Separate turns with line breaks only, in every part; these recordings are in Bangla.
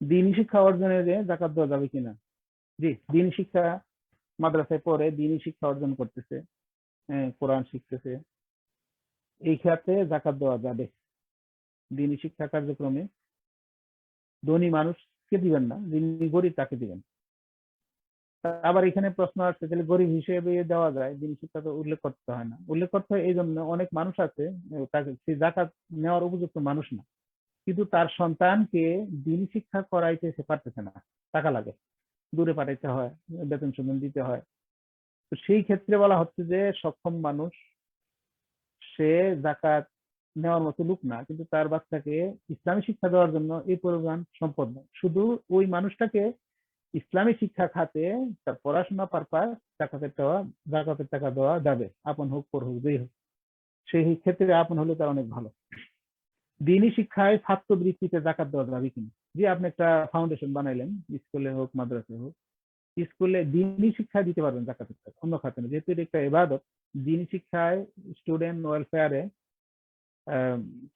দ্বীনি শিক্ষা অর্জনের যাকাত দেওয়া যাবে কিনা। জি, দ্বীনি শিক্ষা মাদ্রাসায় পড়ে দ্বীনি শিক্ষা অর্জন করতেছে, কোরআন শিখতেছে, এই ক্ষেত্রে যাকাত দেওয়া যাবে। দ্বীনি শিক্ষা কার্যক্রমে ধনী মানুষকে দিবেন না, যিনি গরিব তাকে দিবেন। আবার এখানে প্রশ্ন আসছে তাহলে গরিব হিসেবে দেওয়া যায়, দ্বীনি শিক্ষা তো উল্লেখ করতে হয় না। উল্লেখ করতে হয় এই জন্য অনেক মানুষ আছে তাকে সে যাকাত নেওয়ার উপযুক্ত মানুষ না, কিন্তু তার সন্তানকে দ্বীনি শিক্ষা করাইতে সে পারতেছে না, টাকা লাগে, দূরে পাঠাইতে হয়, বেতন সেতন দিতে হয়। তো সেই ক্ষেত্রে বলা হচ্ছে যে সক্ষম মানুষ সে যাকাত নেওয়ার মতো লোক না, কিন্তু তার বাচ্চাকে ইসলামী শিক্ষা দেওয়ার জন্য এই পরিমাণ সম্পদ নেই, শুধু ওই মানুষটাকে ইসলামী শিক্ষা খাতে তার পড়াশোনা পারপাস জাকাতের টাকা দেওয়া যাবে, আপন হোক পর হোক যেই হোক, সেই ক্ষেত্রে আপন হলে তার অনেক ভালো। দ্বীনি শিক্ষায় ছাত্রবৃত্তিতে জাকাত দেওয়া যাবে কিনা। যে আপনি একটা ফাউন্ডেশন বানাইলেন, স্কুলে হোক মাদ্রাসায় হোক, স্কুলে দ্বীনি শিক্ষা দিতে পারবেন জাকাতের টাকা, অন্য খাতে না, যেহেতু এটা একটা ইবাদত। দ্বীনি শিক্ষায় স্টুডেন্ট ওয়েলফেয়ারে,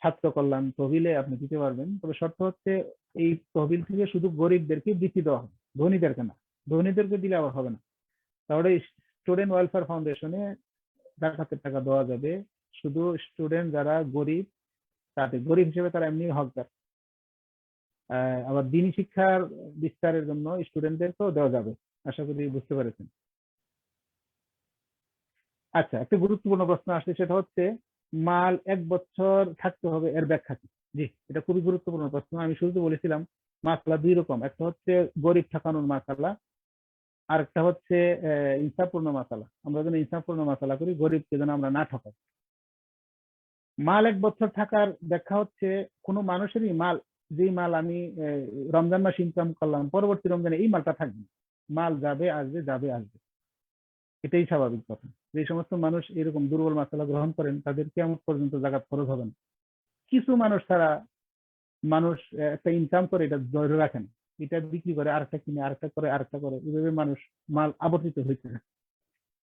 ছাত্র কল্যাণ তহবিলে আপনি দিতে পারবেন, তবে শর্ত হচ্ছে এই তহবিল থেকে শুধু গরিবদেরকে বৃত্তি দেওয়া হবে, ধনীদেরকে না। ধনীদেরকে দিলে আবার হবে না। তাহলে স্টুডেন্ট ওয়েলফেয়ার ফাউন্ডেশনে জাকাতের টাকা দেওয়া যাবে, শুধু স্টুডেন্ট যারা গরিব, তাদের গরিব হিসেবে তারা এমনি হকদার। আবার দ্বীনি শিক্ষার বিস্তারের জন্য স্টুডেন্টদেরকেও দেওয়া যাবে। আশা করি বুঝতে পেরেছেন। আচ্ছা, একটা গুরুত্বপূর্ণ প্রশ্ন আসছে, সেটা হচ্ছে মাল 1 বছর থাকতে হবে, এর ব্যাখ্যা কি। জি, এটা খুবই গুরুত্বপূর্ণ প্রশ্ন। আমি শুরুতে বলেছিলাম মাসালা 2 রকম, একটা হচ্ছে গরিব ঠকানোর মাসালা, আর একটা হচ্ছে ইনসাফপূর্ণ মাসালা। আমরা যেন ইনসাফপূর্ণ মাসালা করি, গরিবকে যেন আমরা না ঠকাই। মাল 1 বছর থাকার ব্যাখ্যা হচ্ছে কোন মানুষেরই মাল, যেই মাল আমি রমজান মাস ইনকাম করলাম, পরবর্তী রমজানে এই মালটা থাকবে, মাল যাবে আসবে যাবে আসবে, এটাই স্বাভাবিক কথা। যে সমস্ত মানুষ এরকম দুর্বল মাসালা গ্রহণ করেন তাদের কিয়ামত পর্যন্ত জাকাত খরচ হবে না। কিছু মানুষ ছাড়া মানুষ একটা ইনকাম করে এটা ধরে রাখেন, এটা বিক্রি করে আরেকটা কিনে, আরেকটা করে আরেকটা করে, এইভাবে মানুষ মাল আবর্তিত হইতে থাকে।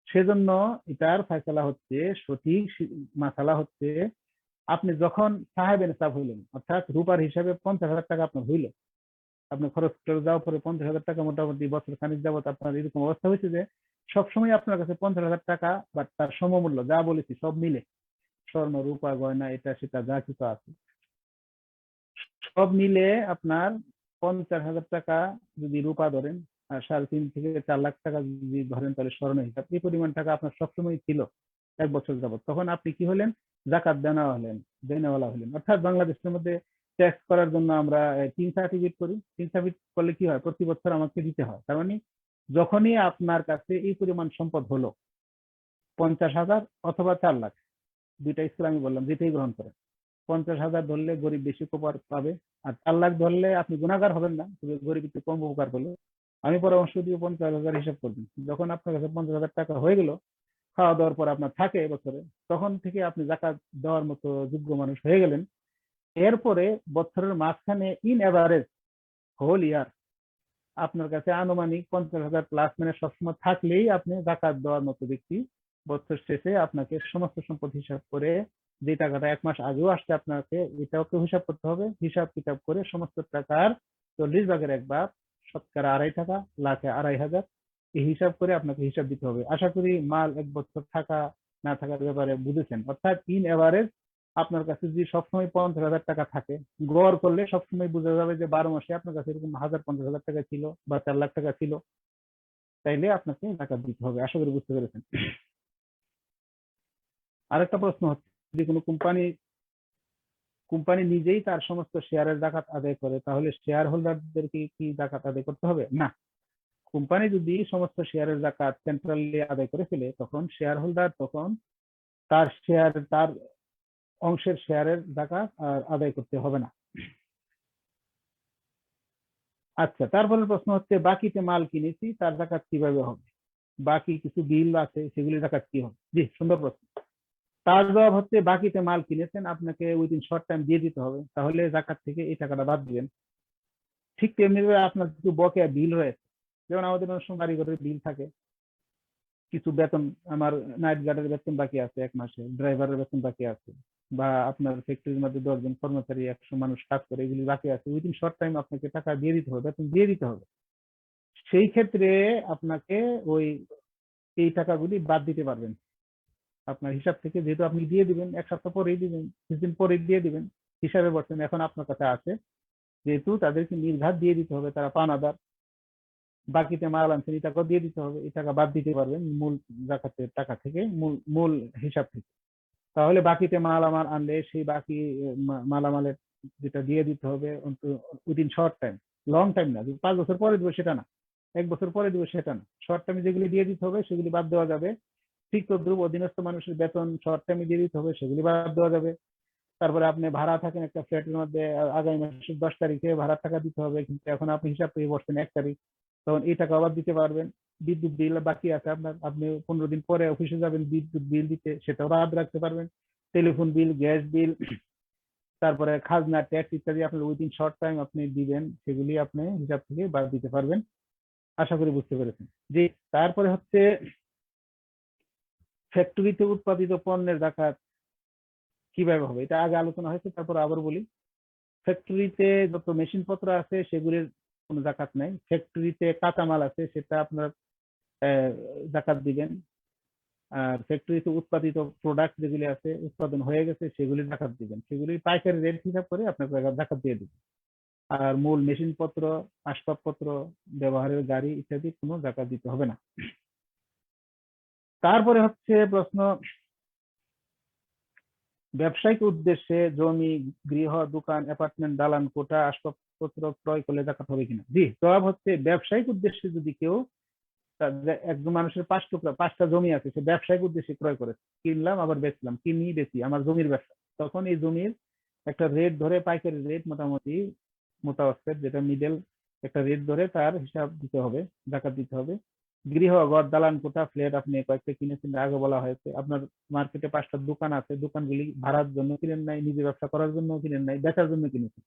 সেজন্য এটার ফয়সালা হচ্ছে, সঠিক মাসালা হচ্ছে, আপনি যখন সাহেব নিসাব হইলেন, অর্থাৎ রূপার হিসাবে 50,000 টাকা আপনার হইল, আপনি খরচ করে যাওয়ার পরে 50,000 টাকা মোটামুটি বছর খানিক যাবত আপনার এরকম অবস্থা হয়েছে যে সবসময় আপনার কাছে 50,000 টাকা বা তার সমমূল্য যা বলেছি সব মিলে, স্বর্ণ রূপা গয়না এটা সেটা যা কিছু আছে সব মিলে আপনার 50,000 টাকা যদি রূপা ধরেন, আর 3.5 থেকে 4 লাখ টাকা যদি ধরেন, তাহলে স্বর্ণ হিসাব এই পরিমাণ টাকা আপনার সবসময় ছিল 1 বছর যাবত, তখন আপনি কি হলেন, জাকাত দেনেওয়ালা হলেন। অর্থাৎ বাংলাদেশের মধ্যে ট্যাক্স করার জন্য আমরা 3 সার্টিফিকেট করি, 3 সার্টিফিকেট করলে কি হয়, প্রতি বছর আমাকে দিতে হয়। তার মানে যখনই আপনার কাছে এই পরিমাণ সম্পদ হলো, 50,000 অথবা 4 লাখ, দুইটা স্কুল আমি বললাম যেটাই গ্রহণ করেন, 50,000 ধরলে গরিব বেশি উপকার পাবে, আর 4 লাখ ধরলে আপনি গুণাগার হবেন না, তবে গরিব একটু কম উপকার পেলো। আমি পরামর্শ দিয়ে 50,000 হিসাব করবেন। যখন আপনার কাছে 50,000 টাকা হয়ে গেল, খাওয়া দাওয়ার পর আপনার থাকে বছরে, তখন থেকে আপনি জাকাত দেওয়ার মতো যোগ্য মানুষ হয়ে গেলেন। এরপরে বছরের মাঝখানে ইন এভারেজ হোল ইয়ার আপনার কাছে আনুমানিক 50,000 প্লাস মানে সবসময় থাকলেই আপনি জাকাত দেওয়ার মতো ব্যক্তি। বছর শেষে আপনাকে সমস্ত সম্পদ হিসাব করে, যে টাকাটা 1 মাস আগেও আসছে আপনাকে, এটাকে হিসাব করতে হবে। হিসাব কিতাব করে সমস্ত টাকার 40 ভাগের 1 ভাগ, শতকরা 2.5 টাকা, লাখে 2,500, এই হিসাব করে আপনাকে হিসাব দিতে হবে। আশা করি মাল 1 বছর থাকা না থাকার ব্যাপারে বুঝেছেন। অর্থাৎ ইন এভারেজ আপনার কাছে যদি সবসময় 50,000 টাকা থাকে, গড় করলে সবসময় বোঝা যাবে যে 12 মাসে আপনার কাছে এরকম 50,000 টাকা ছিল বা 4 লাখ টাকা ছিল, তাইলে আপনাকে টাকা দিতে হবে। আশা করি বুঝতে পেরেছেন। আরেকটা প্রশ্ন হচ্ছে, যে কোনো কোম্পানি নিজেই তার সমস্ত শেয়ারের জাকাত আদায় করে, তাহলে শেয়ার হোল্ডারদেরকে কি জাকাত আদায় করতে হবে না। কোম্পানি যদি সমস্ত শেয়ারের জাকাত সেন্ট্রালি আদায় করে ফেলে, তখন শেয়ার হোল্ডার তখন তার অংশের শেয়ারের জাকাত আদায় করতে হবে না। আচ্ছা, তারপরের প্রশ্ন হচ্ছে, বাকিতে মাল কিনেছি তার জাকাত কিভাবে হবে। বাকি কিছু বিল আছে, সেগুলি জাকাত কি হবে। জি, সুন্দর প্রশ্ন। তার জবাব হচ্ছে, বাকিতে মাল কিনেছেন, আপনাকে উইদিন শর্ট টাইম দিয়ে দিতে হবে, তাহলে জাকাত থেকে এই টাকাটা বাদ দিবেন। ঠিক তেমনি আপনার কিছু বকেয়া বিল রয়েছে, যেমন আমাদের অনেক সময় বাড়ি ঘরের বিল থাকে, কিছু বেতন, আমার নাইট গার্ডের বেতন বাকি আছে 1 মাসে, ড্রাইভারের বেতন বাকি আছে, বা আপনার ফ্যাক্টরির মধ্যে 10 জন কর্মচারী 100 মানুষ কাজ করে, এগুলি বাকি আছে, উইদিন শর্ট টাইম আপনাকে টাকা দিয়ে দিতে হবে, বেতন দিয়ে দিতে হবে। সেই ক্ষেত্রে আপনাকে ওই এই টাকাগুলি বাদ দিতে পারবেন আপনার হিসাব থেকে, যেহেতু আপনি দিয়ে দিবেন 1 সপ্তাহ পরেই দিবেন, কিছুদিন পরেই দিয়ে দিবেন, হিসাবে বলছেন এখন আপনার কাছে আছে, যেহেতু তাদেরকে নির্ঘাত দিয়ে দিতে হবে, তারা পাওনাদার, বাকিতে মাল আনছেন এই টাকাও দিয়ে দিতে হবে, এই টাকা বাদ দিতে পারবেন মূল জাকাতের টাকা থেকে, মূল হিসাব থেকে। তাহলে বাকিতে মাল আমার আনলে সেই বাকি মালামালের যেটা দিয়ে দিতে হবে within short time, long time না, 5 বছর পরে দেবো সেটা না, 1 বছর পরে দেবো সেটা না, শর্ট টাইমে যেগুলি দিয়ে দিতে হবে সেগুলি বাদ দেওয়া যাবে। ঠিক তদ্রুপ অধীনস্থ মানুষের বেতন শর্ট টাইমে দিয়ে দিতে হবে, সেগুলি বাদ দেওয়া যাবে। তারপরে আপনি ভাড়া থাকেন একটা ফ্ল্যাটের মধ্যে, আগামী মাসের 10 তারিখে ভাড়ার টাকা দিতে হবে, কিন্তু এখন আপনি হিসাব করে বসছেন 1 তারিখ, তখন এই টাকা আবার দিতে পারবেন। বিদ্যুৎ বিল বাকি আছে আপনার, আপনি 15 দিন পরে অফিসে যাবেন বিদ্যুৎ বিল দিতে, সেটাও বাদ রাখতে পারবেন। টেলিফোন বিল, গ্যাস বিল, তারপরে খাজনা, ট্যাক্স ইত্যাদি আপনার উইদিন শর্ট টাইম আপনি দিবেন, সেগুলি আপনি হিসাব থেকে বাদ দিতে পারবেন। আশা করি বুঝতে পেরেছেন। জি, তারপরে হচ্ছে ফ্যাক্টরিতে উৎপাদিত পণ্যের জাকাত কিভাবে হবে, এটা আগে আলোচনা হয়েছে, তারপর আবার বলি। ফ্যাক্টরিতে যত মেশিন পত্র আছে সেগুলির কোনো জাকাত নাই। ফ্যাক্টরিতে কাঁচামাল আছে সেটা আপনার জাকাত দিবেন। আর ফ্যাক্টরিতে উৎপাদিত প্রোডাক্ট যেগুলি আছে, উৎপাদন হয়ে গেছে, সেগুলির জাকাত দিবেন, সেগুলি পাইকারি রেট হিসাব করে আপনাকে জাকাত দিয়ে দিবেন। আর মূল মেশিন পত্র, আসবাবপত্র, ব্যবহারের গাড়ি ইত্যাদি কোনো জাকাত দিতে হবে না। তারপরে হচ্ছে প্রশ্ন, ব্যবসায়িক উদ্দেশ্যে জমি, গৃহ, দোকান, অ্যাপার্টমেন্ট, দালান, কোঠা, আসবাবপত্র ক্রয় করলে জাকাত হবে কিনা? জি, জবাব হচ্ছে ব্যবসায়িক উদ্দেশ্যে যদি কেউ, একজন মানুষের 5 টুকরা 5টা জমি আছে, সে ব্যবসায়িক উদ্দেশ্যে ক্রয় করে, কিনলাম আবার বেচলাম, কিনি বেচি, আমার জমির ব্যবসা, তখন এই জমির একটা রেট ধরে, পাইকারি রেট মোটামুটি মোতাবস্তির, যেটা মিডল একটা রেট ধরে তার হিসাব দিতে হবে, জাকাত দিতে হবে। গৃহ, ঘর, দালান, কোঠা, ফ্ল্যাট আপনি কয়েকটা কিনেছেন, আগে বলা হয়েছে। আপনার মার্কেটে 5টা দোকান আছে, দোকানগুলি ভাড়ার জন্য কিনেন নাই, নিজে ব্যবসা করার জন্য কিনেন নাই, বেচার জন্য কিনেছেন,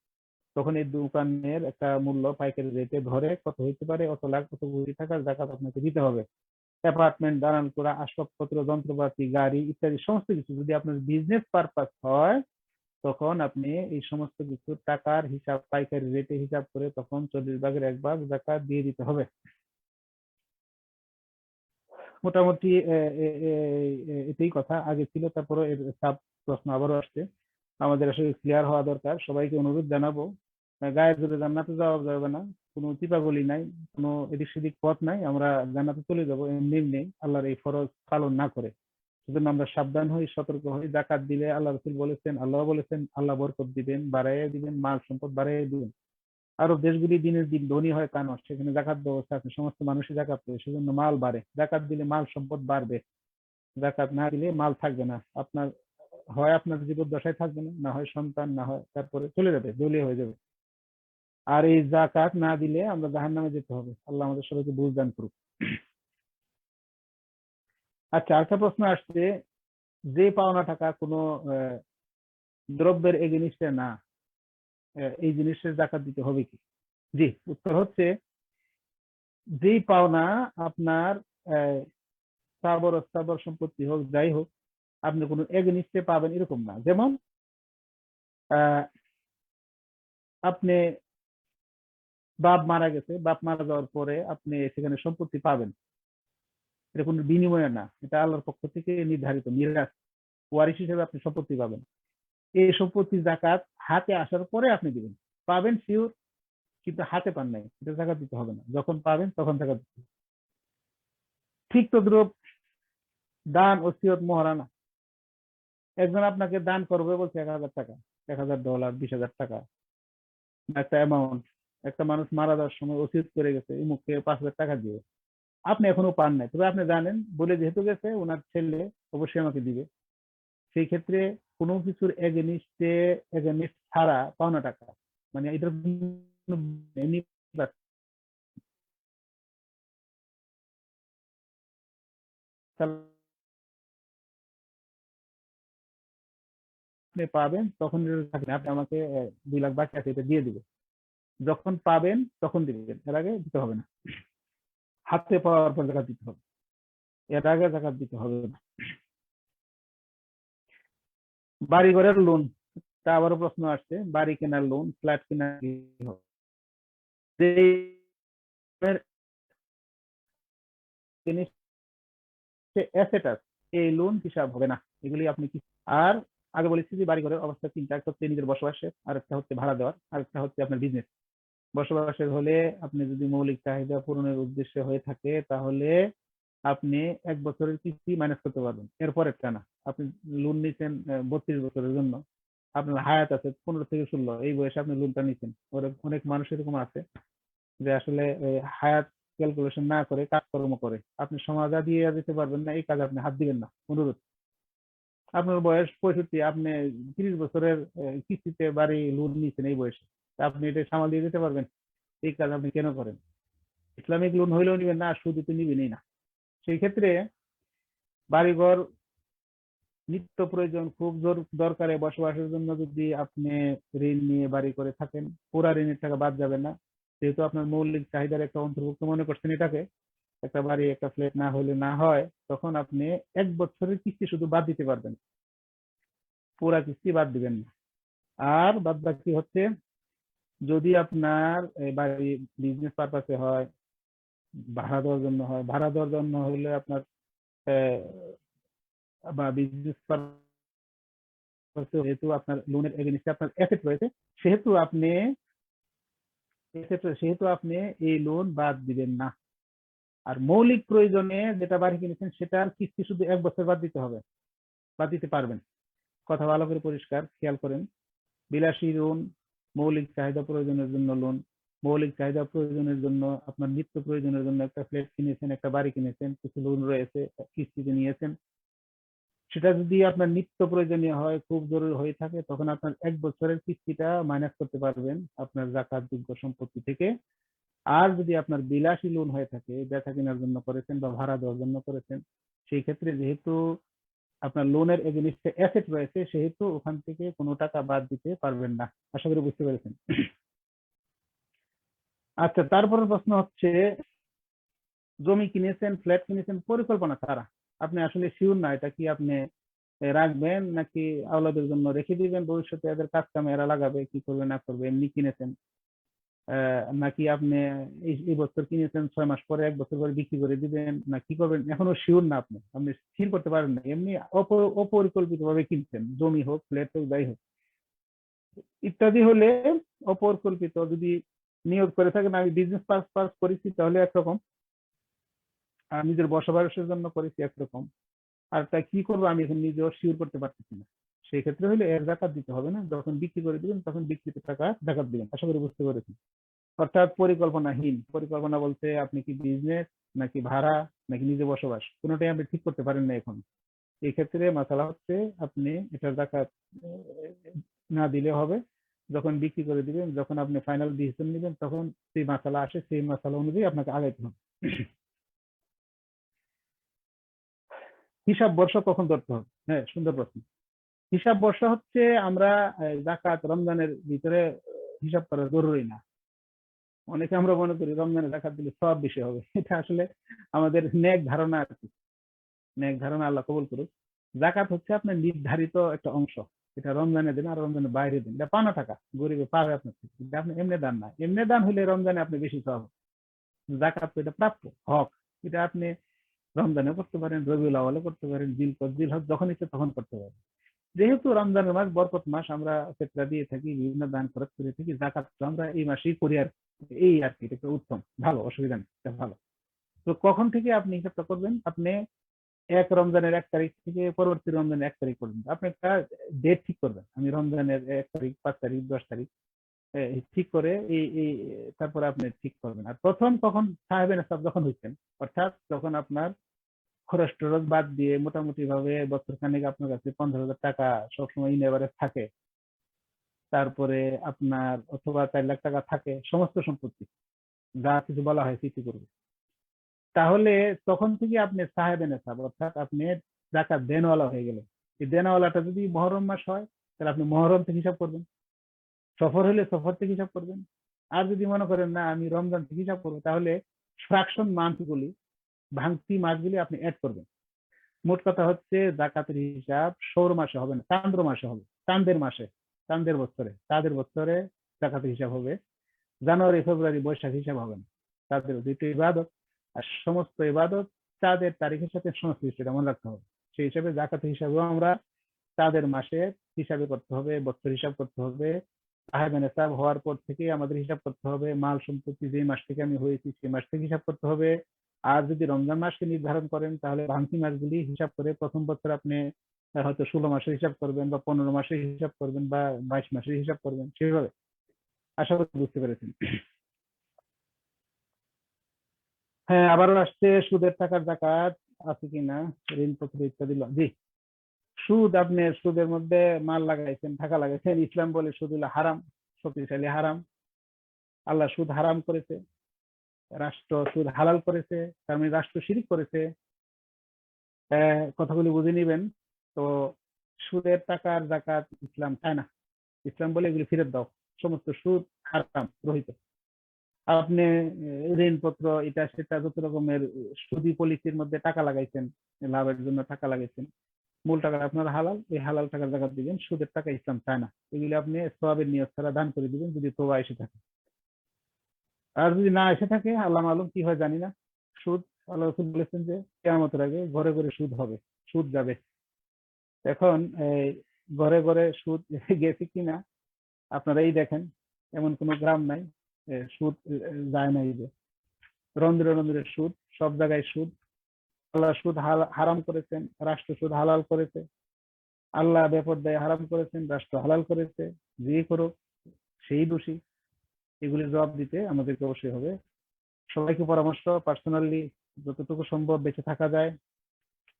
তখন এই দোকানের একটা মূল্য পাইকারি রেটে ধরে কত হইতে পারে, কত লাখ, কত কোটি টাকার জাকাত আপনাকে দিতে হবে। অ্যাপার্টমেন্ট, দালান কোঠা, আসবাবপত্র, যন্ত্রপাতি, গাড়ি ইত্যাদি সমস্ত কিছু যদি আপনার বিজনেস পারপাস হয়, তখন আপনি এই সমস্ত কিছু টাকার হিসাব পাইকারি রেটে হিসাব করে তখন 40 ভাগের 1 ভাগ জাকাত দিয়ে দিতে হবে। মোটামুটি এটাই কথা, আগে ছিল, তারপরে এর সাব প্রশ্ন আবারও আসছে, আমাদের আসলে ক্লিয়ার হওয়া দরকার। সবাইকে অনুরোধ জানাবো, গায়ের জোরে জান্নাতে যাওয়া যাবে না, কোনো চিপাগলি নাই, কোনো এদিক সেদিক পথ নাই, আমরা জান্নাতে চলে যাবো এমনি এমনি আল্লাহর এই ফরজ পালন না করে। সেজন্য আমরা সাবধান হই, সতর্ক হই। জাকাত দিলে আল্লাহ রাসূল বলেছেন, আল্লাহ বলেছেন, আল্লাহ বরকত দিবেন, বাড়াইয়া দিবেন, মাল সম্পদ বাড়াইয়া দিবেন। আরব দেশগুলি দিনের দিন ধনী হয় কেন? সেখানে জাকাত ব্যবস্থা আছে, সমস্ত মানুষই জাকাত দেয়, সেজন্য মাল বাড়ে। জাকাত দিলে মাল সম্পদ বাড়বে, জাকাত না দিলে মাল থাকবে না, আপনার হয় আপনার জীবদ্দশায় থাকবে না, না হয় সন্তান, না হয় তারপরে চলে যাবে, দলীয় হয়ে যাবে। আর এই জাকাত না দিলে আমরা জাহান্নামে যেতে হবে। আল্লাহ আমাদের সবাইকে বুঝ দান করুক। আচ্ছা, আরেকটা প্রশ্ন আসছে, যে পাওনা টাকা কোনো দ্রব্যের এগেনিস্টে না, এই জিনিসের জাকাত দিতে হবে কি? জি, উত্তর হচ্ছে, যেই পাওনা আপনার স্থাবর অস্থাবর সম্পত্তি হোক, যাই হোক, আপনি কোনো এগেনিস্টে পাবেন এরকম না। যেমন আপনি বাপ মারা গেছে, বাপ মারা যাওয়ার পরে আপনি সেখানে সম্পত্তি পাবেন, এটা কোনো বিনিময় না, এটা আল্লাহর পক্ষ থেকে নির্ধারিত মিরাস, ওয়ারিশ হিসেবে আপনি সম্পত্তি পাবেন। এই সম্পত্তি জাকাত হাতে আসার পরে আপনি দিবেন, পাবেন শিওর, কিন্তু হাতে পান নাই, এটা জাকাত দিতে হবে না, যখন পাবেন তখন জাকাত দিতে হবে। ঠিক তদ্রুপ দান, ওসিয়ত, মোহরানা, একজন আপনাকে দান করবে বলছে 1000 টাকা, $1000, 20,000 একটা অ্যামাউন্ট, একটা মানুষ মারা যাওয়ার সময় ওসিয়ত করে গেছে ইমুককে 5,000 টাকা দিয়ে, আপনি এখনো পান নাই, তবে আপনি জানেন বলে যেহেতু গেছে ওনার ছেলে অবশ্যই আমাকে দিবে, সেই ক্ষেত্রে কোনো কিছুর এগেনিস্ট ছাড়া পাওনা টাকা, মানে এটার এমনি আপনি পাবেন তখন আপনি আমাকে 2 লাখ বাকি আছে, এটা দিয়ে দিবে, যখন পাবেন তখন দিবেন, এর আগে দিতে হবে না, হাতে পাওয়ার পর টাকা দিতে হবে। এর আগে জাকাত দিতে হবে না। বাড়ি ঘরের লোন, তা আবারও প্রশ্ন আসছে, বাড়ি কেনার লোন, ফ্ল্যাট কেনার কি হবে? অ্যাসেট আছে, এই লোন হিসাব হবে না, এগুলি আপনি কি। আর আগে বলেছি যে বাড়ি ঘরের অবস্থা তিনটা, একটা হচ্ছে নিজের বসবাসের, আরেকটা হচ্ছে ভাড়া দেওয়ার, আরেকটা হচ্ছে আপনার বিজনেস। বসবাসের হলে আপনি যদি মৌলিক চাহিদা পূরণের উদ্দেশ্যে হয়ে থাকে তাহলে আপনি 1 বছরের কিস্তি মাইনাস করতে পারবেন, এরপরেরটা না। আপনি লোন নিচ্ছেন 32 বছরের জন্য, আপনার হায়াত আছে 15 থেকে 16, এই বয়সে আপনি লোনটা নিচ্ছেন। অনেক মানুষ এরকম আছে যে আসলে হায়াত ক্যালকুলেশন না করে কাজকর্ম করে। আপনি সমাজা দিয়ে দিতে পারবেন না, এই কাজে আপনি হাত দিবেন না, অনুরোধ। আপনার বয়স 65, আপনি 30 বছরের কিস্তিতে বাড়ি লোন নিচ্ছেন এই বয়সে, আপনি এটা সামাল দিয়ে দিতে পারবেন? এই কাজ আপনি কেন করেন? ইসলামিক লোন হইলেও নিবেন না, সুদ তো নিবেনই না। সেই ক্ষেত্রে বাড়িঘর নিত্য প্রয়োজন, খুব দরকারে বসবাসের জন্য যদি আপনি ঋণ নিয়ে বাড়ি করে থাকেন, পুরা ঋণের টাকা বাদ যাবে না। যেহেতু আপনার মৌলিক চাহিদার একটা অন্তর্ভুক্ত মনে করছেন এটাকে, একটা বাড়ি একটা ফ্ল্যাট না হলে না হয়, তখন আপনি 1 বছরের কিস্তি শুধু বাদ দিতে পারবেন, পুরা কিস্তি বাদ দিবেন না। আর বাদ বাকি হচ্ছে যদি আপনার বাড়ি বিজনেস পারপাসে হয়, ভাড়া দেওয়ার জন্য হয়, ভাড়া দেওয়ার জন্য হলে আপনার বা বিজনেস যেহেতু আপনার লোনের এগেইনস্টে আপনার অ্যাসেট রয়েছে, সেহেতু আপনি এই লোন বাদ দিবেন না। আর মৌলিক প্রয়োজনে যেটা বাড়ি কিনেছেন সেটার কিস্তি শুধু 1 বছর বাদ দিতে হবে, বাদ দিতে পারবেন। কথা ভালো করে পরিষ্কার খেয়াল করেন। বিলাসী লোন, মৌলিক চাহিদা প্রয়োজনের জন্য লোন, মৌলিক চাহিদা প্রয়োজনের জন্য আপনার নিত্য প্রয়োজনের জন্য একটা ফ্ল্যাট কিনেছেন, একটা বাড়ি কিনেছেন, কিছু লোন রয়েছে কিস্তিতে নিয়েছেন, সেটা যদি আপনার নিত্য প্রয়োজনীয় হয়, খুব জরুরি হয়ে থাকে, তখন আপনার 1 বছরের কিস্তিটা মাইনাস করতে পারবেন আপনার জাকাতযোগ্য সম্পত্তি থেকে। আর যদি আপনার বিলাসী লোন হয়ে থাকে, বেচা কেনার জন্য করেছেন বা ভাড়া দেওয়ার জন্য করেছেন, সেই ক্ষেত্রে যেহেতু আপনার লোনের এগেইনস্টে অ্যাসেট রয়েছে, সেহেতু ওখান থেকে কোনো টাকা বাদ দিতে পারবেন না। আশা করি বুঝতে পেরেছেন। আচ্ছা, তারপরের প্রশ্ন হচ্ছে, জমি কিনেছেন, ফ্ল্যাট কিনেছেন পরিকল্পনা ছাড়া, আপনি আসলে শিওর না এটা কি আপনি রাখবেন নাকি আওলাদের জন্য রেখে দিবেন, ভবিষ্যতে এদের কাজ কামে এরা লাগাবে, কি করবে না করবে, এমনি কিনেছেন, নাকি আপনি এই বছর কিনেছেন 6 মাস পরে 1 বছর পরে বিক্রি করে দিবেন, না কি করবেন এখনো শিওর না, আপনি স্থির করতে পারেন না, এমনি অপরিকল্পিত ভাবে কিনছেন, জমি হোক ফ্ল্যাট হোক যাই হোক ইত্যাদি হলে। অপরিকল্পিত যদি নিয়োগ করে থাকেন, আমি বিজনেস পারপাস করেছি তাহলে একরকম, আর নিজের বসবাসের জন্য করেছি একরকম, আর তাই কি করবো আমি এখন নিজেও শিওর করতে পারতেছি না, সেই ক্ষেত্রে হলে এর জাকাত দিতে হবে না। যখন বিক্রি করে দিবেন তখন বিক্রিত টাকা জাকাত দিবেন। আশা করি বুঝতে পেরেছেন। অর্থাৎ পরিকল্পনাহীন, পরিকল্পনা বলতে আপনি কি বিজনেস নাকি ভাড়া নাকি নিজে বসবাস, কোনোটাই আপনি ঠিক করতে পারেন না এখন। এই ক্ষেত্রে মাসালা হচ্ছে আপনি এটার জাকাত না দিলে হবে। যখন বিক্রি করে দিবেন, যখন আপনি ফাইনাল ডিসিশন নেবেন, তখন সেই মাসালা আসে, সেই মাসালা অনুযায়ী আপনাকে আগাইতে হবে। হিসাব বর্ষ কখন ধরতে হবে? হ্যাঁ, সুন্দর প্রশ্ন। হিসাব বর্ষ হচ্ছে আমরা জাকাত রমজানের ভিতরে হিসাব করা জরুরি না। অনেকে আমরা মনে করি রমজানে জাকাত দিলে সব বেশি হবে, এটা আসলে আমাদের নেক ধারণা আর কি। নেক ধারণা, আল্লাহ কবুল করুক। জাকাত হচ্ছে আপনার নির্ধারিত একটা অংশ, এটা রমজানে দিন আর রমজানের বাইরে দিন, এটা পানা টাকা গরিবে পাবে আপনার থেকে, কিন্তু আপনি এমনি দান না। এমনি দান হলে রমজানে আপনি বেশি পাবেন। জাকাত তো এটা প্রাপ্য হক, এটা আপনি রমজানে করতে পারেন, রবিউল আউয়ালে করতে পারেন, জিলকদ জিলহজ যখন ইচ্ছে তখন করতে পারেন। যেহেতু রমজানের মাস বরকত মাস, আমরা ফিতরা দিয়ে থাকি, বিভিন্ন দান খরচ করে থাকি, জাকাত তো আমরা এই মাসেই করি আর এই আর কি, এটা উত্তম, ভালো, অসুবিধা নেই, এটা ভালো। তো কখন থেকে আপনি হিসাবটা করবেন? আপনি রমজানের 1 তারিখ থেকে পরবর্তী রমজানের 1 তারিখ পর্যন্ত আপনি একটা ডেট ঠিক করবেন। আমি রমজানের 1 তারিখ, 5 তারিখ, 10 তারিখ ঠিক করে এই তারপরে আপনি ঠিক করবেন। আর প্রথম কখন সাহেবের নেশাব যখন হচ্ছেন, অর্থাৎ যখন আপনার খরচ টরচ বাদ দিয়ে মোটামুটি ভাবে বছর খানেক আপনার কাছে 15,000 টাকা সবসময় ইন এভারেজ থাকে, তারপরে আপনার অথবা 4 লাখ টাকা থাকে সমস্ত সম্পত্তি, যা কিছু বলা হয় কিছু করবে, তাহলে তখন থেকে আপনি সাহেবে নেশাব, অর্থাৎ আপনি জাকাত দেনওয়ালা হয়ে গেলেন। এই দেনওয়ালাটা যদি মহরম মাস হয় তাহলে আপনি মহরম থেকে হিসাব করবেন, সফর হলে সফর থেকে হিসাব করবেন। আর যদি মনে করেন না আমি রমজান থেকে হিসাব করবো, তাহলে ফ্রাকশন মান্থ গুলি ভাঙতি মাসগুলি আপনি অ্যাড করবেন। মোট কথা হচ্ছে জাকাতের হিসাব সৌর মাসে হবে না, চান্দ্র মাসে হবে, চাঁদের মাসে, চাঁদের বছরে, তাদের বছরে জাকাতের হিসাব হবে। জানুয়ারি ফেব্রুয়ারি বৈশাখ হিসাব হবে না। তাদের দুটো ইবাদত, আর সমস্ত ইবাদত চাঁদের তারিখের সাথে সংশ্লিষ্ট, এটা মনে রাখতে হবে। সেই হিসাবে জাকাতের হিসাবেও আমরা চাঁদের মাসে হিসাবে করতে হবে, বছর হিসাব করতে হবে। সাহেবেন হিসাব হওয়ার পর থেকে আমাদের হিসাব করতে হবে, মাল সম্পত্তি যে মাস থেকে আমি হয়েছি সেই মাস থেকে হিসাব করতে হবে। আর যদি রমজান মাসকে নির্ধারণ করেন তাহলে ভাঙতি মাসগুলি হিসাব করে প্রথম বছর আপনি হয়তো 16 মাসের হিসাব করবেন, বা 15 মাসের হিসাব করবেন, বা 22 মাসের হিসাব করবেন, সেইভাবে। আশা করি বুঝতে পেরেছেন। হ্যাঁ, আবারও আসছে সুদের টাকার জাকাত আছে কিনা, ঋণপত্র ইত্যাদি। জি, সুদ, আপনি সুদের মধ্যে মাল লাগাইছেন, টাকা লাগাইছেন, ইসলাম বলে সুদ হলো হারাম, শক্তিশালী হারাম। আল্লাহ সুদ হারাম করেছে, রাষ্ট্র সুদ হালাল করেছে, তার মানে রাষ্ট্র শিরিক করেছে। কথাগুলি বুঝে নিবেন। তো সুদের টাকার জাকাত ইসলাম চায় না। ইসলাম বলে এগুলি ফেরত দাও, সমস্ত সুদ হারাম, রহিত। আপনি ঋণপত্র এটা সেটা যত রকমের সুদি পলিসির মধ্যে টাকা লাগাইছেন, লাভের জন্য টাকা লাগাইছেন, মূল টাকা আপনার হালাল, এই হালাল টাকার জাকাত দিবেন। সুদের টাকা ইসলাম চায় না। এগুলি আপনি সওয়াবের নিয়ত ছাড়া দান করে দিবেন যদি তোবা এসে থাকে। আর যদি না এসে থাকে, আল্লাহ মালুম কি হয় জানি না। সুদ, আল্লাহ রাসূল বলেছেন যে কিয়ামতের আগে ঘরে ঘরে সুদ হবে, সুদ যাবে। এখন এই ঘরে ঘরে সুদ গেছে কিনা আপনারাই দেখেন। এমন কোন গ্রাম নাই সুদ যায় নাই। যে রন্ধ্রে রন্ধ্রে সুদ, সব জায়গায় সুদ। আল্লাহ সুদ হারাম করেছেন, রাষ্ট্র সুদ হালাল করেছে। আল্লাহ বেপরদায় হারাম করেছেন, রাষ্ট্র হালাল করেছে। যে করুক সেই দোষী। এগুলি জবাব দিতে আমাদেরকে অবশ্যই হবে। সবাইকে পরামর্শ, পার্সোনালি যতটুকু সম্ভব বেঁচে থাকা যায়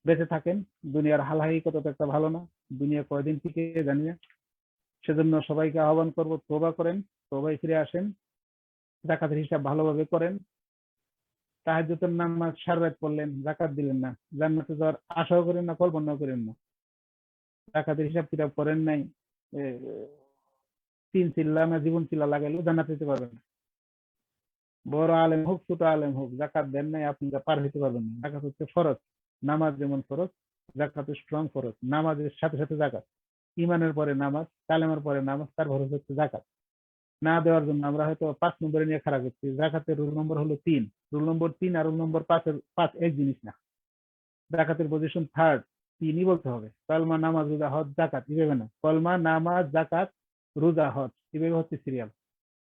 বেঁচে থাকেন। দুনিয়ার হালহাই কতটা একটা ভালো না, দুনিয়া কয়দিন থেকে জানি না। সেজন্য সবাইকে আহ্বান করব, তওবা করেন, তওবায় ফিরে আসেন, জাকাতের হিসাব ভালোভাবে করেন। তাহাজ্জুদের নামাজ সারা রাত পড়লেন, জাকাত দিলেন না, জান্নাতে যাওয়ার আশাও করেন না, কল্পনাও করেন না। জাকাতের হিসাব কিতাব করেন নাই, তিন চিল্লা না জীবন চিল্লা লাগাইলেও জান্নাত যেতে পারবেন না। বড় আলেম হোক ছোট আলেম হোক, জাকাত দেন নাই, আপনি পার হইতে পারবেন না। জাকাত হচ্ছে ফরজ, নামাজ যেমন ফরজ, জাকাত স্ট্রং ফরজ। নামাজের সাথে সাথে জাকাত, ইমানের পরে নামাজ, কালেমার পরে নামাজ, তার ফরজ হচ্ছে জাকাত। না দেওয়ার জন্য আমরা হয়তো 5 নম্বরে নিয়ে খারাপ করছি। জাকাতের রুল নম্বর হলো 3। রুল নম্বর 3 আর রুল নম্বর 5 এক জিনিস না। জাকাতের পজিশন থার্ড, 3ই বলতে হবে। কলমা নামাজ রোজা হজ জাকাত, এভাবে না। কলমা নামাজ জাকাত রোজা হজ, এভাবে হচ্ছে সিরিয়াল।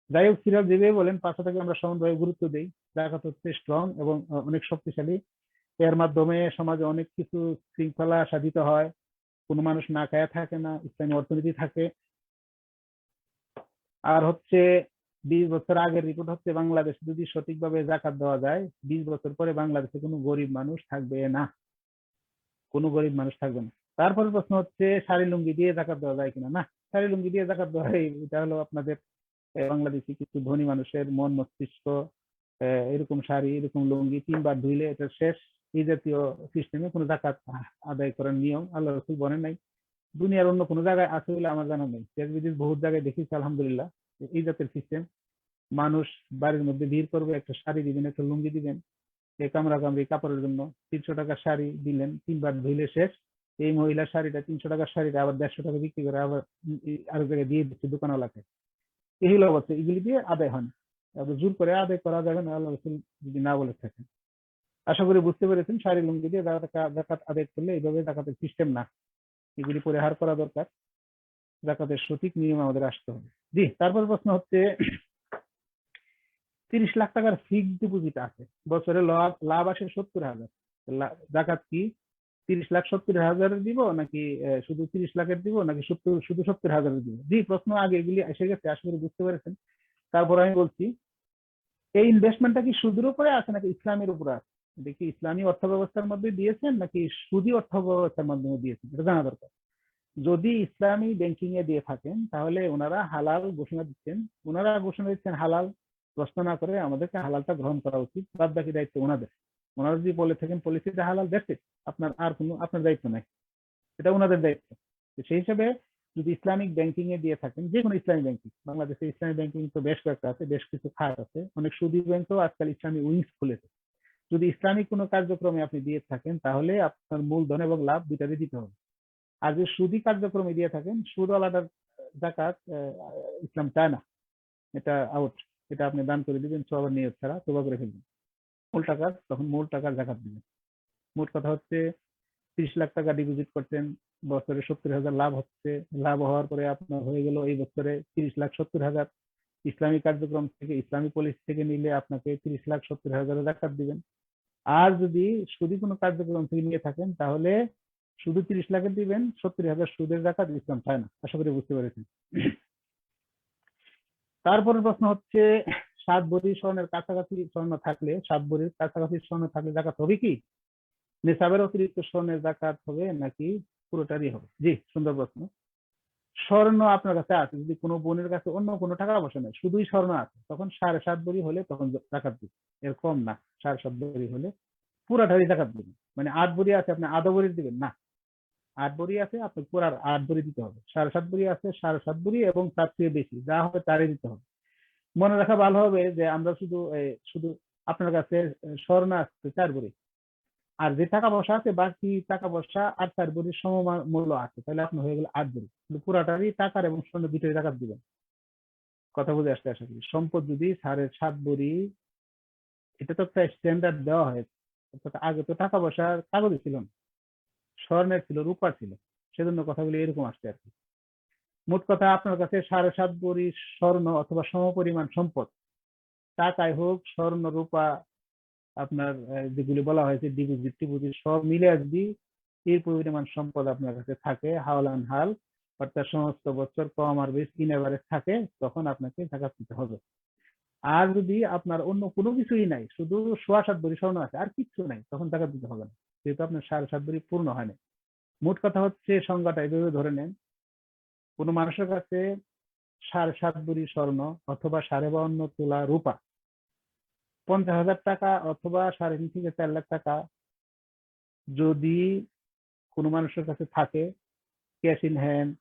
যাই হোক, সিরিয়াল যেভাবে বলেন, পাঁচটাকে আমরা সমানভাবে গুরুত্ব দিই। জাকাত হচ্ছে স্ট্রং এবং অনেক শক্তিশালী। এর মাধ্যমে সমাজে অনেক কিছু শৃঙ্খলা সাধিত হয়। কোনো মানুষ না খায়া থাকে না, ইসলামী অর্থনীতি থাকে। আর হচ্ছে 20 বছর আগের রিপোর্ট হচ্ছে, বাংলাদেশে যদি সঠিকভাবে জাকাত দেওয়া যায়, 20 বছর পরে বাংলাদেশে কোনো গরিব মানুষ থাকবে না, কোনো গরিব মানুষ থাকবে না। তারপরে প্রশ্ন হচ্ছে শাড়ি লুঙ্গি দিয়ে জাকাত দেওয়া যায় কিনা। না, শাড়ি লুঙ্গি দিয়ে জাকাত দেওয়া, এটা হলো আপনাদের বাংলাদেশি কিছু ধনী মানুষের মন মস্তিষ্ক। এরকম শাড়ি, এরকম লুঙ্গি 3 বার ধুইলে এটা শেষ, এই জাতীয় সিস্টেমে কোনো জাকাত আদায় করার নিয়ম আল্লাহ রাসূল বলেন নাই। দুনিয়ার অন্য কোনো জায়গায় আছে বলে আমার জানা নেই। দেশ বিদেশ বহুত জায়গায় দেখেছি আলহামদুলিল্লাহ এই জাতের সিস্টেম। মানুষ বাড়ির মধ্যে ভিড় করবে, একটা শাড়ি দিবেন, একটা লুঙ্গি দিবেন, এই কামড়া কামড়ি কাপড়ের জন্য 300 টাকার শাড়ি দিলেন, 3 বার ধুইলে শেষ। এই মহিলার শাড়িটা, 300 টাকার শাড়িটা আবার 150 টাকা বিক্রি করে আবার আরেক জায়গায় দিয়ে দিচ্ছে দোকানওয়ালাকে। এই হলো অবস্থা। এগুলি দিয়ে আদায় হয় না। জোর করে আদায় করা যাবে না, আল্লাহ রাসূল যদি না বলে থাকেন। আশা করি বুঝতে পেরেছেন। শাড়ি লুঙ্গি দিয়ে জাকাত আদায় করলে এইভাবে জাকাতের সিস্টেম না, এগুলি পরিহার করা দরকার। জাকাতের সঠিক নিয়ম আমাদের আসতে হবে। জি, তারপর প্রশ্ন হচ্ছে 30 লাখ টাকার ফিক্সড ডিপোজিট আছে, বছরে লাভ আসে 70,000, জাকাত কি 30,70,000 দিব নাকি শুধু 30 লাখের দিব, নাকি শুধু 70,000 দিব? জি, প্রশ্ন আগে এগুলি এসে গেছে, আশা করি বুঝতে পেরেছেন। তারপর আমি বলছি, এই ইনভেস্টমেন্টটা কি সুদের উপরে আছে নাকি ইসলামের উপরে আছে? দেখি ইসলামী অর্থ ব্যবস্থার মধ্যে দিয়েছেন নাকি সুদী অর্থ ব্যবস্থার মাধ্যমে দিয়েছেন, এটা জানা দরকার। যদি ইসলামী ব্যাংকিং এ দিয়ে থাকেন তাহলে ওনারা হালাল ঘোষণা দিচ্ছেন, ওনারা ঘোষণা দিচ্ছেন হালাল, প্রশ্ন না করে আমাদেরকে হালালটা গ্রহণ করা উচিত। বাদ বাকি দায়িত্ব ওনাদের। ওনারা যদি বলে থাকেন পলিসিটা হালাল, দ্যাটস ইট, আপনার আর কোনো আপনার দায়িত্ব নাই, এটা ওনাদের দায়িত্ব। সেই হিসাবে যদি ইসলামিক ব্যাংকিং এ দিয়ে থাকেন, যে কোনো ইসলামী ব্যাংকিং, বাংলাদেশে ইসলামী ব্যাংকিং তো বেশ কয়েকটা আছে, বেশ কিছু খাত আছে, অনেক সুদী ব্যাংকও আজকাল ইসলামী উইংস খুলেছে। যদি ইসলামিক কোনো কার্যক্রমে আপনি দিয়ে থাকেন তাহলে আপনার মূলধন এবং লাভ দুইটারই দিতে হবে। আর যদি সুদী কার্যক্রমে দিয়ে থাকেন, সুদওয়ালাটার জাকাত ইসলাম চায় না, এটা আউট। এটা আপনি দান করে দিবেন সবার নিয়ত ছাড়া, তোবা করে ফেলবেন মূল টাকার, তখন মূল টাকার জাকাত দিবেন। মোট কথা হচ্ছে 30 লাখ টাকা ডিপোজিট করছেন, বছরে 70,000 লাভ হচ্ছে, লাভ হওয়ার পরে আপনার হয়ে গেল এই বছরে 30,70,000। ইসলামী কার্যক্রম থেকে, ইসলামী পলিসি থেকে নিলে আপনাকে 30,70,000 জাকাত দিবেন। আর যদি সুদী কোনো কার্যক্রম থেকে নিয়ে থাকেন তাহলে শুধু 30 লাখের দিবেন, 70,000 সুদের জাকাত ইসলাম চায় না। আশা করি বুঝতে পেরেছেন। তারপরে প্রশ্ন হচ্ছে 7 ভরি স্বর্ণের কাছাকাছি স্বর্ণ থাকলে, 7 ভরির কাছাকাছি স্বর্ণ থাকলে জাকাত হবে কি? নিসাবের অতিরিক্ত স্বর্ণের জাকাত হবে নাকি পুরোটারই হবে? জি, সুন্দর প্রশ্ন। স্বর্ণ আপনার কাছে আছে, যদি কোনো বোনের কাছে অন্য কোনো টাকা পয়সা নেই, শুধুই স্বর্ণ আছে, তখন 7.5 ভরি হলে তখন জাকাত দিবে, এর কম না। 7.5 ভরি হলে পুরাটারই জাকাত দিবেন। মানে 8 ভরি আছে আপনি আধা ভরি দিবেন না, 8 ভরি আছে আপনি পুরার 8 ভরি দিতে হবে। 7.5 ভরি আছে 7.5 ভরি এবং তার চেয়ে বেশি যা হবে তারই দিতে হবে। মনে রাখা ভালো হবে যে আমরা শুধু আপনার কাছে স্বর্ণ আছে 4 ভরি, আর যে টাকা পয়সা আছে বাকি টাকা পয়সা আর 4 ভরির সমমূল্য আছে, তাহলে আপনার হয়ে গেল 8 ভরি। কিন্তু পুরাটারই টাকার এবং স্বর্ণ দুটোই জাকাত দিবেন। কথা বুঝে আসছে আশা করি। সম্পদ যদি 7.5 ভরি, এটা তো একটা স্ট্যান্ডার্ড দেওয়া হয়েছে। আগে তো টাকা পয়সার কাগজে ছিল না, স্বর্ণের ছিল, রূপার ছিল, সেজন্য কথাগুলি এরকম আসছে আর কি। মোট কথা আপনার কাছে 7.5 ভরি স্বর্ণ অথবা সমপরিমাণ সম্পদ, টাকায় হোক স্বর্ণ রূপা, আপনার যেগুলি বলা হয়েছে ডিপোজিট টিপোজিট সব মিলে আসবি, এই পরিমাণ সম্পদ আপনার কাছে থাকে হাওলান হাল, অর্থাৎ সমস্ত বছর কম আর বেশি ইন এভারেজ থাকে, তখন আপনাকে জাকাত দিতে হবে। আর যদি আপনার অন্য কোনো কিছুই নাই, শুধু 7.5 ভরি স্বর্ণ আছে আর কিচ্ছু নাই, তখন জাকাত দিতে হবে না, যেহেতু আপনার 7.5 ভরি পূর্ণ হয়নি। মোট কথা হচ্ছে সংজ্ঞাটা এইভাবে ধরে নেন, কোনো মানুষের কাছে 7.5 ভরি স্বর্ণ অথবা 52.5 তোলা রূপা, 50,000 টাকা অথবা 3.5 থেকে 4 লাখ টাকা যদি কোনো মানুষের কাছে থাকে, ক্যাশ ইন হ্যান্ড,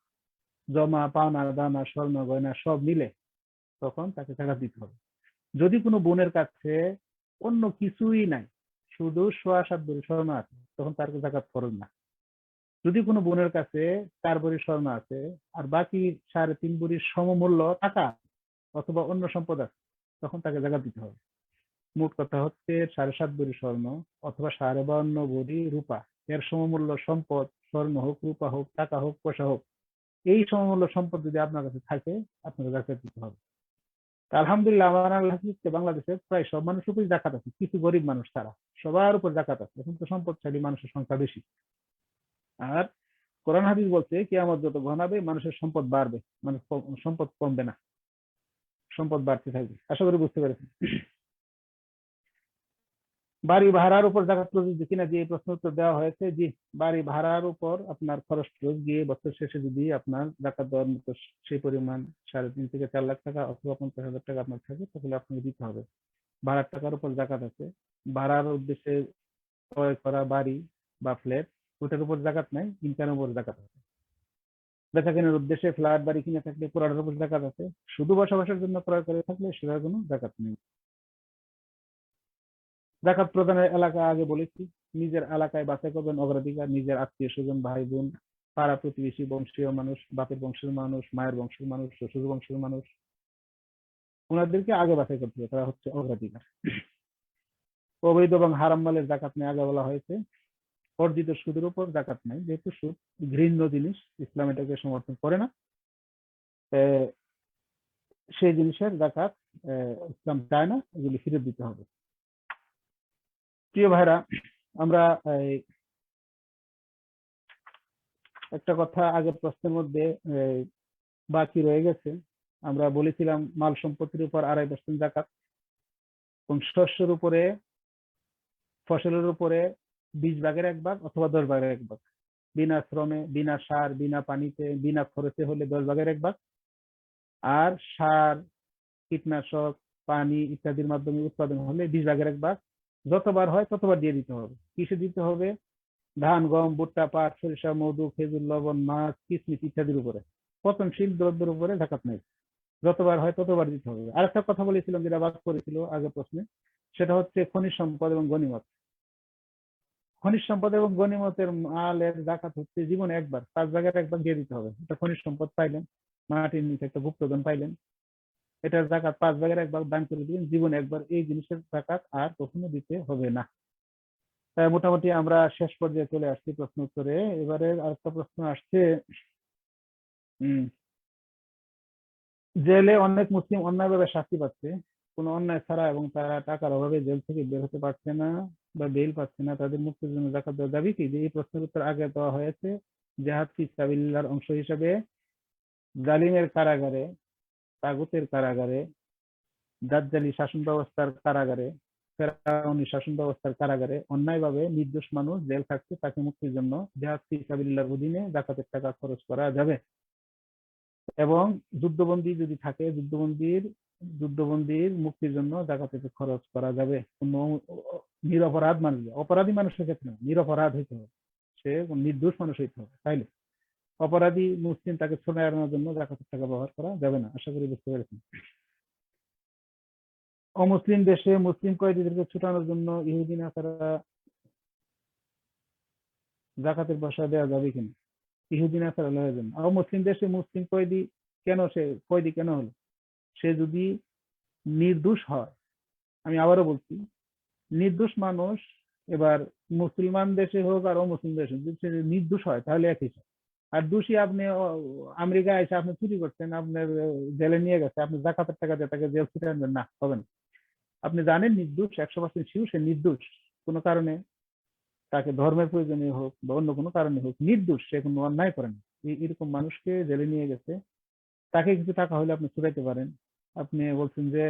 জমা পাওনা দানা স্বর্ণ গয়না সব মিলে, তখন তাকে টাকা দিতে হবে। যদি কোনো বোনের কাছে অন্য কিছুই নাই, শুধু 7.5 ভরি স্বর্ণ আছে, তখন তার জাকাত ফরজ না। যদি কোনো বোনের কাছে 4 ভরি স্বর্ণ আছে আর বাকি 3.5 ভরির সমমূল্য টাকা অথবা অন্য সম্পদ আছে, তখন তাকে জাকাত দিতে হবে। মোট কথা হচ্ছে 7.5 ভরি স্বর্ণ অথবা 52.5 ভরি রূপা, এর সমমূল্য সম্পদ, স্বর্ণ হোক, রূপা হোক, টাকা হোক, পয়সা হোক, এই সমমূল্য সম্পদ যদি আপনার কাছে থাকে, আপনাকে জাকাত দিতে হবে। আলহামদুলিল্লাহ, আমার আল্লাহ বাংলাদেশে প্রায় সব মানুষের উপর জাকাত আছে, কিছু গরিব মানুষ ছাড়া সবার উপর জাকাত আছে। এখন তো সম্পদশালী মানুষের সংখ্যা বেশি। আর কোরআন হাদিস বলছে কিয়ামত যত ঘনাবে মানুষের সম্পদ বাড়বে, মানে সম্পদ কমবে না, সম্পদ বাড়তে থাকবে। আশা করি বুঝতে পেরেছেন। বাড়ি ভাড়ার উপর জাকাত প্রযোজ্য কিনা, যে প্রশ্ন উত্তর দেওয়া হয়েছে, জি, বাড়ি ভাড়ার উপর আপনার খরচ গিয়ে বছর শেষে যদি আপনার জাকাত দেওয়ার মতো সেই পরিমাণ 3.5 থেকে 4 লাখ টাকা অথবা 50,000 টাকা আপনার থাকে, তাহলে আপনাকে দিতে হবে। ভাড়ার টাকার উপর জাকাত আছে। ভাড়ার উদ্দেশ্যে ক্রয় করা বাড়ি বা ফ্ল্যাট, ওটার উপর জাকাত নাই, ইনকামের উপর জাকাত আছে। বেচা কেনার উদ্দেশ্যে ফ্ল্যাট বাড়ি কিনে থাকলে পুরাটার উপর জাকাত আছে। শুধু বসবাসের জন্য ক্রয় করে থাকলে সেটার কোনো জাকাত নেই। জাকাত প্রদানের এলাকা আগে বলেছি, নিজের এলাকায় বাছাই করবেন অগ্রাধিকার, নিজের আত্মীয় স্বজন, ভাই বোন, পাড়া প্রতিবেশী, বংশীয় মানুষ, বাপের বংশের মানুষ, মায়ের বংশের মানুষ, শ্বশুর বংশের মানুষ, ওনাদেরকে আগে বাছাই করতে হবে, তারা হচ্ছে অগ্রাধিকার। অবৈধ এবং হারাম মালের জাকাত নেই আগে বলা হয়েছে। অর্জিত সুদের উপর জাকাত নাই, যেহেতু সুদ ঘৃণ্য জিনিস, ইসলাম এটাকে সমর্থন করে না, সেই জিনিসের জাকাত ইসলাম চায় না, এগুলি ফিরত দিতে হবে। প্রিয় ভাইরা, আমরা একটা কথা আগের প্রশ্নের মধ্যে বাকি রয়ে গেছে। আমরা বলেছিলাম মাল সম্পত্তির উপর 2.5% জাকাত এবং শস্যের উপরে, ফসলের উপরে 20/1 অথবা 10/1, বিনা শ্রমে, বিনা সার, বিনা পানিতে, বিনা খরচে হলে 10/1, আর সার, কীটনাশক, পানি ইত্যাদির মাধ্যমে উৎপাদন হলে 20/1। যতবার হয় ততবার দিয়ে দিতে হবে। কিসে দিতে হবে? ধান, গম, ভুট্টা, পাট, সরিষা, মধু, খেজুর, লবণ, মাছ, কিশমিশ ইত্যাদির উপরে। পচনশীল দ্রব্যের উপরে জাকাত নেই, যতবার হয় ততবার দিতে হবে। আরেকটা কথা বলেছিলাম যেটা বাদ করেছিল আগের প্রশ্নে, সেটা হচ্ছে খনিজ সম্পদ এবং গনিমত। খনিজ সম্পদ এবং গনিমতের মালের জাকাত হচ্ছে জীবনে একবার 5 ভাগের 1 ভাগ দিয়ে দিতে হবে। এটা খনিজ সম্পদ পাইলেন, মাটির নিচে একটা গুপ্তধন পাইলেন, এটার জাকাত 5 ভাগের 1 ভাগ দান করে দিবেন জীবনে একবার। এই জিনিসের জাকাত আর কখনো দিতে হবে না। মোটামুটি আমরা শেষ পর্যায়ে চলে আসছি প্রশ্ন উত্তরে। এবারে আরেকটা প্রশ্ন আসছে, জেলে অনেক মুসলিম অন্যায়ভাবে শাস্তি পাচ্ছে কোনো অন্যায় ছাড়া এবং তারা টাকার অভাবে জেল থেকে বের হতে পারছে না বা বেল পাচ্ছে না, তাদের মুক্তির জন্য জাকাত দেওয়া যাবে কি? যে এই প্রশ্নের উত্তর আগে দেওয়া হয়েছে। জিহাদ ফি সাবিলিল্লাহর অংশ হিসেবে জালিমের কারাগারে, তাগুতের কারাগারে, দাজ্জালি শাসন ব্যবস্থার কারাগারে, ফেরাউনি শাসন ব্যবস্থার কারাগারে অন্যায়ভাবে নির্দোষ মানুষ জেল থাকছে, তাকে মুক্তির জন্য জিহাদ ফি সাবিলিল্লাহর অধীনে জাকাতের টাকা খরচ করা যাবে। এবং যুদ্ধবন্দী যদি থাকে, যুদ্ধবন্দীর মুক্তির জন্য জাকাতের খরচ করা যাবে। কোনো নিরপরাধ মানুষ, অপরাধী মানুষের ক্ষেত্রে নিরপরাধ হইতে হবে, সে নির্দোষ মানুষ হইতে হবে। তাইলে অপরাধী মুসলিম তাকে ছোড়া এড়ানোর জন্য জাকাতের টাকা ব্যবহার করা যাবে না। আশা করি বুঝতে পেরেছেন। অমুসলিম দেশে মুসলিম কয়েদিদেরকে ছুটানোর জন্য ইহুদি নাসারা জাকাতের পয়সা দেওয়া যাবে কিনা? ইহুদি নাসারা লয়ের জন্য অমুসলিম দেশে মুসলিম কয়েদি কেন, সে কয়েদি কেন হলো? সে যদি নির্দোষ হয়, আমি আবারও বলছি, নির্দোষ মানুষ, এবার মুসলমান দেশে হোক আর অমুসলিম দেশে, যদি সে নির্দোষ হয় তাহলে একই। আর দোষী আপনি আমেরিকায় এসে আপনি চুরি করছেন, আপনার জেলে নিয়ে গেছে, আপনি জাকাতের টাকা দিয়ে তাকে জেল ছুটে আনবেন না, হবে না। আপনি জানেন নির্দোষ, 100% শিওর সে নির্দোষ, কোনো কারণে তাকে ধর্মের প্রয়োজনে হোক বা অন্য কোনো কারণে হোক নির্দোষ, সে কোনো অন্যায় করেন, এরকম মানুষকে জেলে নিয়ে গেছে, তাকে কিছু টাকা হলে আপনি ছুটাইতে পারেন। আপনি বলছেন যে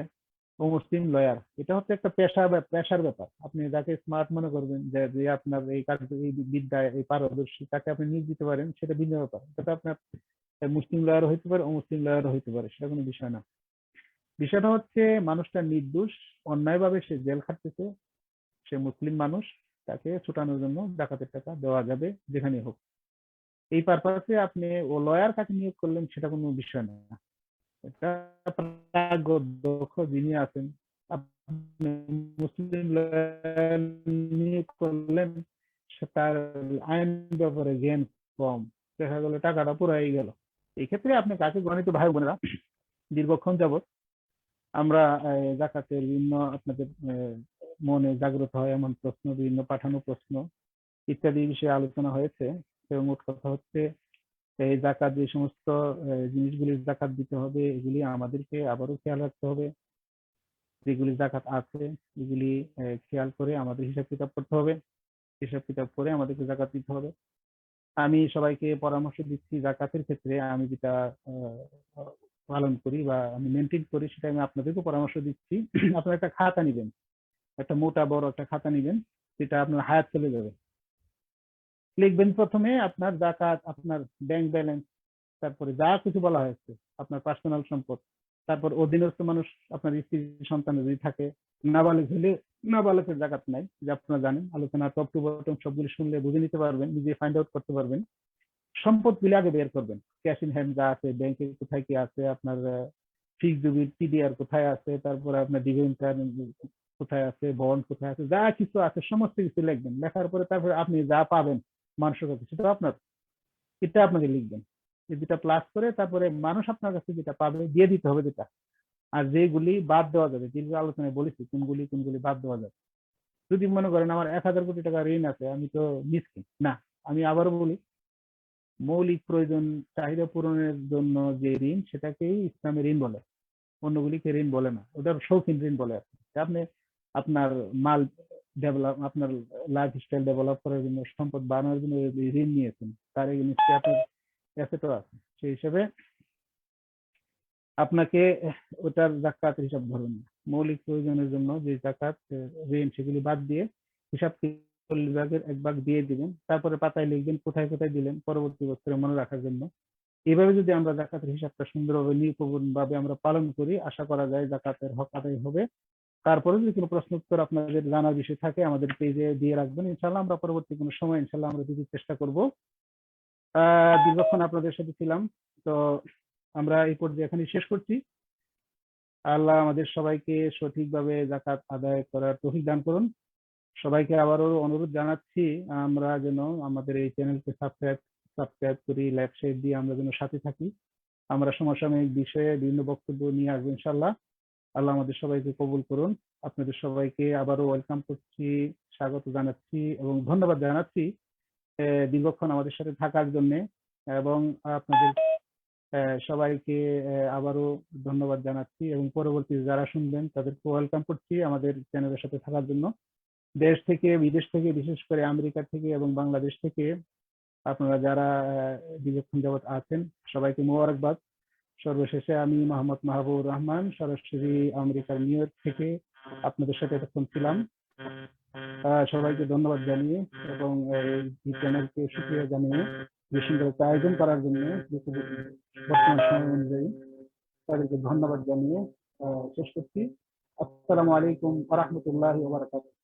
মুসলিম লয়ার, এটা হচ্ছে একটা পেশার ব্যাপার। আপনি যাকে স্মার্ট মনে করবেন, যে আপনার এই কাজ, এই বিদ্যায় এই পারদর্শী, তাকে আপনি নিয়োগ দিতে পারেন, সেটা ভিন্ন ব্যাপার। সেটা আপনার মুসলিম লয়ার হইতে পারে, অমুসলিম লয়ার হইতে পারে, সেটা কোনো বিষয় না। বিষয়টা হচ্ছে মানুষটা নির্দোষ, অন্যায়ভাবে সে জেল খাটতেছে, সে মুসলিম মানুষ, তাকে ছুটানোর জন্য জাকাতের টাকা দেওয়া যাবে যেখানে হোক। এই পারপাসে আপনি ও লয়ার কাকে নিয়োগ করলেন সেটা কোনো বিষয় না। এটা দক্ষ যিনি আছেন, আপনি মুসলিম লয়ার নিয়োগ করলেন, তার আইন ব্যাপারে জ্ঞান কম, দেখা গেল টাকাটা পুরাই গেল। এই ক্ষেত্রে আপনি কাকে গণিত ভাই বোনেরা, দীর্ঘক্ষণ যাবত আমরা জাকাতের বিভিন্ন আপনাদের মনে জাগ্রত হয় এমন প্রশ্ন, বিভিন্ন পাঠানো প্রশ্ন ইত্যাদি বিষয়ে আলোচনা হয়েছে। এবং মোট কথা হচ্ছে এই জাকাত, যে সমস্ত জিনিসগুলির জাকাত দিতে হবে, এগুলি আমাদেরকে আবারও খেয়াল রাখতে হবে। যেগুলি জাকাত আছে এগুলি খেয়াল করে আমাদের হিসাব কিতাব করতে হবে, হিসাব কিতাব করে আমাদেরকে জাকাত দিতে হবে। আমি সবাইকে পরামর্শ দিচ্ছি, জাকাতের ক্ষেত্রে আমি যেটা পালন করি বা আমি মেনটেন করি, সেটা আমি আপনাদেরকে পরামর্শ দিচ্ছি। আপনারা একটা খাতা নিবেন, একটা মোটা বড় একটা খাতা নিবেন, যেটা আপনার হায়াত চলে যাবে। লিখবেন প্রথমে আপনার জাকাত, আপনার ব্যাংক ব্যালেন্স, তারপরে যা কিছু বলা হয়েছে, আপনার পার্সোনাল সম্পদ, তারপর অধীনস্থ মানুষ, আপনার স্ত্রী সন্তান যদি থাকে, নাবালিগ হলে নাবালকের জাকাত নাই, যে আপনারা জানেন। আলোচনা টপ টু বটম সবগুলি শুনলে বুঝে নিতে পারবেন, নিজে ফাইন্ড আউট করতে পারবেন। সম্পদগুলি আগে বের করবেন, ক্যাশ ইন হ্যান্ড যা আছে, ব্যাংকে কোথায় কি আছে, আপনার ফিক্সড ডিপোজিট টিডিআর কোথায় আছে, তারপরে আপনার ডিভিডেন্ড কোথায় আছে, বন্ড কোথায় আছে, যা কিছু আছে সমস্ত কিছু লিখবেন। লেখার পরে তারপরে আপনি যা পাবেন মানুষের কাছে, সেটা আপনার, এটা আপনাকে লিখবেন। যেটা প্লাস করে তারপরে মানুষ আপনার কাছে যেটা পাবে দিয়ে দিতে হবে যেটা। আর যেগুলি বাদ দেওয়া যাবে, যেগুলো আলোচনায় বলেছি কোনগুলি কোনগুলি বাদ দেওয়া যাবে। যদি মনে করেন আমার 1000 কোটি টাকা ঋণ আছে, আমি তো মিসকিন না। আমি আবারও বলি, মৌলিক প্রয়োজন চাহিদা পূরণের জন্য যে ঋণ, সেটাকেই ইসলামে ঋণ বলে, অন্যগুলিকে ঋণ বলে না, ওটা শৌখিন ঋণ বলে। আপনি আপনার মাল ডেভেলপ, আপনার লাইফ স্টাইল ডেভেলপ করার জন্য, সম্পদ বাড়ানোর জন্য ঋণ নিয়েছেন, তার এই নিশ্চয়ই আপনার অ্যাসেটও আছে, সেই হিসেবে আপনাকে ওটার জাকাতের হিসাব ধরুন। মৌলিক প্রয়োজনের জন্য যে জাকাত ঋণ, সেগুলি বাদ দিয়ে হিসাব 40 ভাগের 1 ভাগ দিয়ে দিবেন। তারপরে পাতায় লিখবেন কোথায় কোথায় দিলেন, পরবর্তী বছরে মনে রাখার জন্য। এইভাবে যদি আমরা জাকাতের হিসাবটা সুন্দরভাবে নিয়মভাবে আমরা পালন করি, আশা করা যায় জাকাতের হক আদায় হবে। তারপরে যদি কোনো প্রশ্ন উত্তর আপনাদের জানার বিষয় থাকে আমাদের পেজে দিয়ে রাখবেন, ইনশাল্লাহ আমরা পরবর্তী কোনো সময় ইনশাল্লাহ আমরা দিতে চেষ্টা করব। দীর্ঘক্ষণ আপনাদের সাথে ছিলাম, তো আমরা এই পর্যায়ে এখানে শেষ করছি। আল্লাহ আমাদের সবাইকে সঠিকভাবে জাকাত আদায় করার তৌফিক দান করুন। সবাইকে আবারও অনুরোধ জানাচ্ছি আমরা যেন আমাদের এই চ্যানেলকে সাবস্ক্রাইব করি, লাইক শেয়ার দিয়ে আমরা যেন সাথে থাকি। আমরা সমসাময়িক বিষয়ে বিভিন্ন বক্তব্য নিয়ে আসবো ইনশাল্লাহ। আল্লাহ আমাদের সবাইকে কবুল করুন। আপনাদের সবাইকে আবারও ওয়েলকাম করছি, স্বাগত জানাচ্ছি এবং ধন্যবাদ জানাচ্ছি দীর্ঘক্ষণ আমাদের সাথে থাকার জন্য। এবং আপনাদের সবাইকে আবারও ধন্যবাদ জানাচ্ছি এবং পরবর্তী যারা শুনবেন তাদেরকে ওয়েলকাম করছি আমাদের চ্যানেলের সাথে থাকার জন্য। দেশ থেকে, বিদেশ থেকে, বিশেষ করে আমেরিকা থেকে এবং বাংলাদেশ থেকে আপনারা যারা দীর্ঘক্ষণ যাবৎ আছেন সবাইকে মোবারকবাদ। সর্বশেষে আমি মোহাম্মদ মাহবুবুর রহমান সরাসরি আমেরিকার নিউ ইয়র্ক থেকে আপনাদের সাথে এতক্ষণ ছিলাম। সবাইকে ধন্যবাদ জানিয়ে এবং এই চ্যানেলকে সুক্রিয়া জানিয়ে যে সুন্দর একটা আয়োজন করার জন্য বর্তমান সময় অনুযায়ী তাদেরকে ধন্যবাদ জানিয়ে শেষ করছি। আসসালামু আলাইকুম ওয়া রাহমাতুল্লাহি ওয়া বারাকাতুহু।